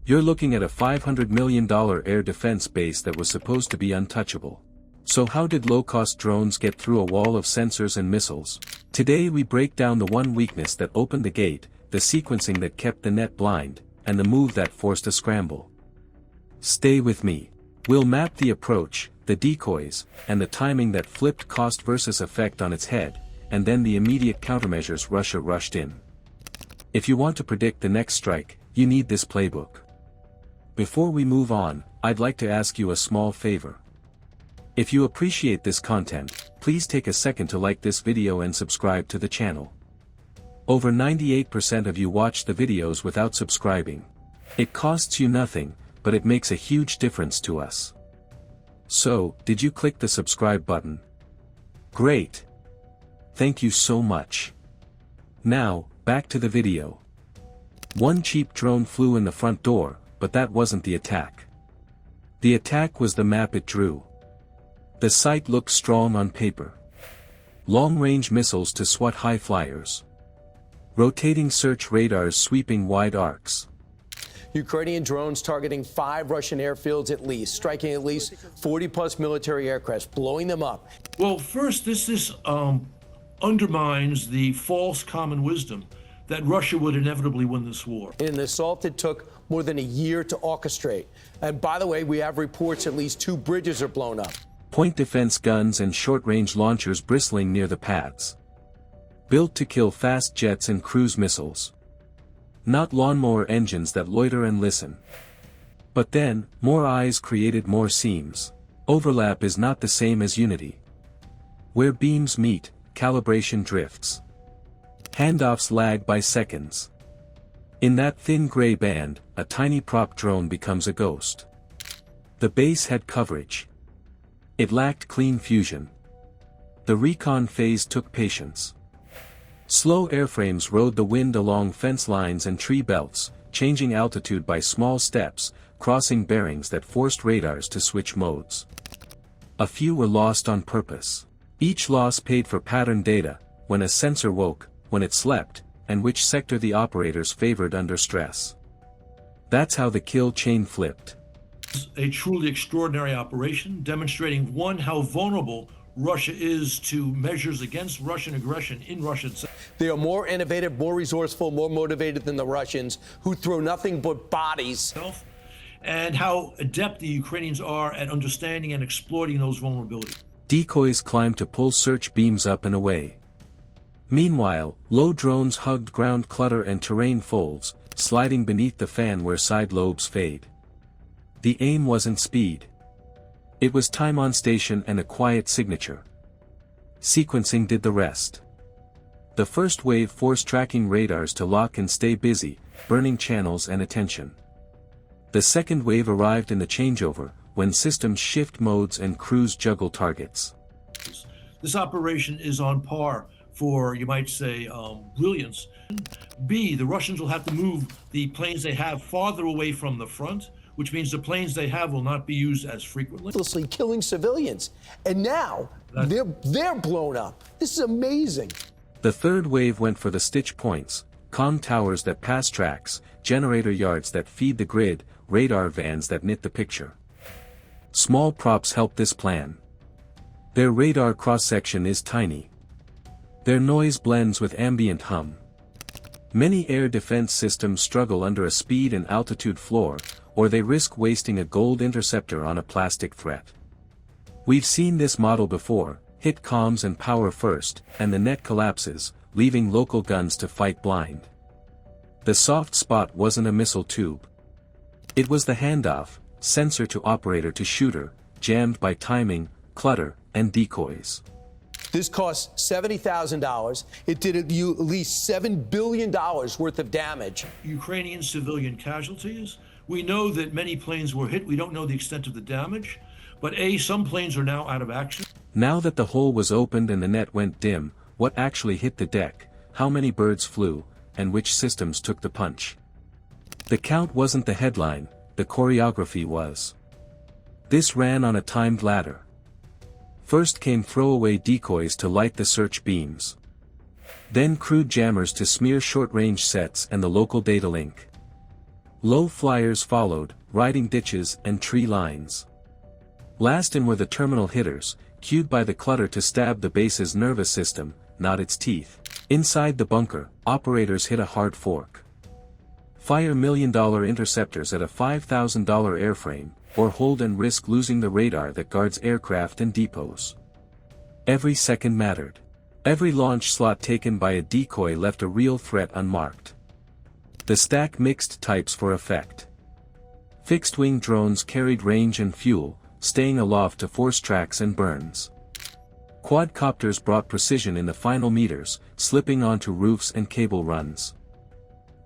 You're looking at a $500 million air defense base that was supposed to be untouchable. So how did low-cost drones get through a wall of sensors and missiles? Today we break down the one weakness that opened the gate, the sequencing that kept the net blind, and the move that forced a scramble. Stay with me. We'll map the approach, the decoys, and the timing that flipped cost versus effect on its head, and then the immediate countermeasures Russia rushed in. If you want to predict the next strike, you need this playbook. Before we move on, I'd like to ask you a small favor. If you appreciate this content, please take a second to like this video and subscribe to the channel. Over 98% of you watch the videos without subscribing. It costs you nothing, but it makes a huge difference to us. So, did you click the subscribe button? Great! Thank you so much. Now, back to the video. One cheap drone flew in the front door, but that wasn't the attack. The attack was the map it drew. The site looked strong on paper. Long-range missiles to swat high flyers. Rotating search radars sweeping wide arcs. Ukrainian drones targeting 5 Russian airfields at least, striking at least 40-plus military aircrafts, blowing them up. Well, first, this undermines the false common wisdom that Russia would inevitably win this war. In an assault that took more than a year to orchestrate. And by the way, we have reports at least 2 bridges are blown up. Point defense guns and short-range launchers bristling near the paths. Built to kill fast jets and cruise missiles. Not lawnmower engines that loiter and listen. But then, more eyes created more seams. Overlap is not the same as unity. Where beams meet, calibration drifts. Handoffs lag by seconds. In that thin gray band, a tiny prop drone becomes a ghost. The base had coverage. It lacked clean fusion. The recon phase took patience. Slow airframes rode the wind along fence lines and tree belts, changing altitude by small steps, crossing bearings that forced radars to switch modes. A few were lost on purpose. Each loss paid for pattern data, when a sensor woke, when it slept, and which sector the operators favored under stress. That's how the kill chain flipped. A truly extraordinary operation, demonstrating, one, how vulnerable Russia is to measures against Russian aggression in Russia itself. They are more innovative, more resourceful, more motivated than the Russians, who throw nothing but bodies. And how adept the Ukrainians are at understanding and exploiting those vulnerabilities. Decoys climbed to pull search beams up and away. Meanwhile, low drones hugged ground clutter and terrain folds, sliding beneath the fan where side lobes fade. The aim wasn't speed. It was time on station and a quiet signature. Sequencing did the rest. The first wave forced tracking radars to lock and stay busy, burning channels and attention. The second wave arrived in the changeover, when systems shift modes and crews juggle targets. This operation is on par for, you might say, brilliance. B, the Russians will have to move the planes they have farther away from the front, which means the planes they have will not be used as frequently. Killing civilians. And now, they're blown up. This is amazing. The third wave went for the stitch points, comm towers that pass tracks, generator yards that feed the grid, radar vans that knit the picture. Small props help this plan. Their radar cross-section is tiny. Their noise blends with ambient hum. Many air defense systems struggle under a speed and altitude floor, or they risk wasting a gold interceptor on a plastic threat. We've seen this model before: hit comms and power first, and the net collapses, leaving local guns to fight blind. The soft spot wasn't a missile tube. It was the handoff, sensor to operator to shooter, jammed by timing, clutter, and decoys. This cost $70,000. It did at least $7 billion worth of damage. Ukrainian civilian casualties. We know that many planes were hit. We don't know the extent of the damage. But A, some planes are now out of action. Now that the hole was opened and the net went dim, what actually hit the deck, how many birds flew, and which systems took the punch? The count wasn't the headline, the choreography was. This ran on a timed ladder. First came throwaway decoys to light the search beams. Then crude jammers to smear short-range sets and the local data link. Low flyers followed, riding ditches and tree lines. Last in were the terminal hitters, cued by the clutter to stab the base's nervous system, not its teeth. Inside the bunker, operators hit a hard fork. Fire $1 million interceptors at a $5,000 airframe, or hold and risk losing the radar that guards aircraft and depots. Every second mattered. Every launch slot taken by a decoy left a real threat unmarked. The stack mixed types for effect. Fixed-wing drones carried range and fuel, staying aloft to force tracks and burns. Quadcopters brought precision in the final meters, slipping onto roofs and cable runs.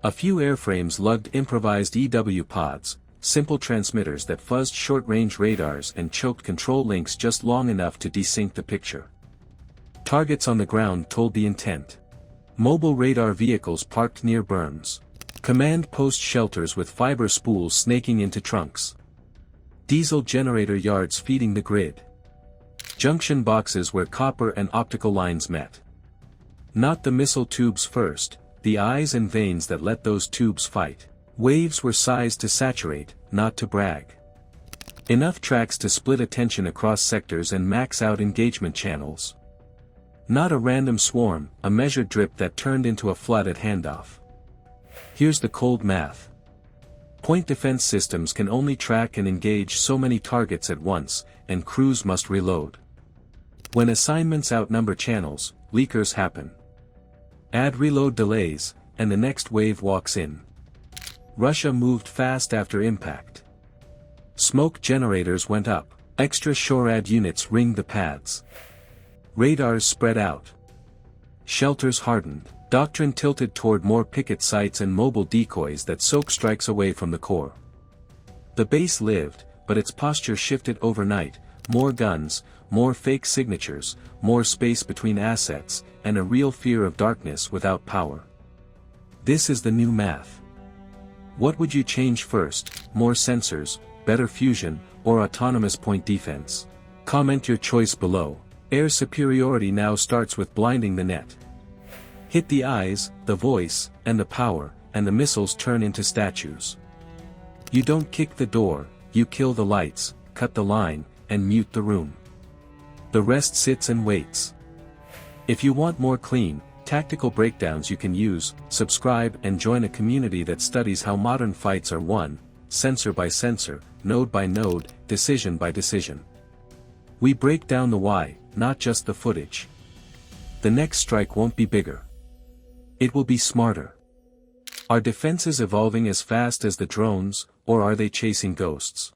A few airframes lugged improvised EW pods, simple transmitters that fuzzed short-range radars and choked control links just long enough to desync the picture. Targets on the ground told the intent. Mobile radar vehicles parked near berms. Command post shelters with fiber spools snaking into trunks. Diesel generator yards feeding the grid. Junction boxes where copper and optical lines met. Not the missile tubes first, the eyes and veins that let those tubes fight. Waves were sized to saturate, not to brag. Enough tracks to split attention across sectors and max out engagement channels. Not a random swarm, a measured drip that turned into a flood at handoff. Here's the cold math. Point defense systems can only track and engage so many targets at once, and crews must reload. When assignments outnumber channels, leakers happen. Add reload delays, and the next wave walks in. Russia moved fast after impact. Smoke generators went up, extra SHORAD units ringed the pads. Radars spread out. Shelters hardened, doctrine tilted toward more picket sites and mobile decoys that soak strikes away from the core. The base lived, but its posture shifted overnight, more guns, more fake signatures, more space between assets, and a real fear of darkness without power. This is the new math. What would you change first, more sensors, better fusion, or autonomous point defense? Comment your choice below. Air superiority now starts with blinding the net. Hit the eyes, the voice, and the power, and the missiles turn into statues. You don't kick the door, you kill the lights, cut the line, and mute the room. The rest sits and waits. If you want more clean, tactical breakdowns you can use, subscribe and join a community that studies how modern fights are won, sensor by sensor, node by node, decision by decision. We break down the why, not just the footage. The next strike won't be bigger. It will be smarter. Are defenses evolving as fast as the drones, or are they chasing ghosts?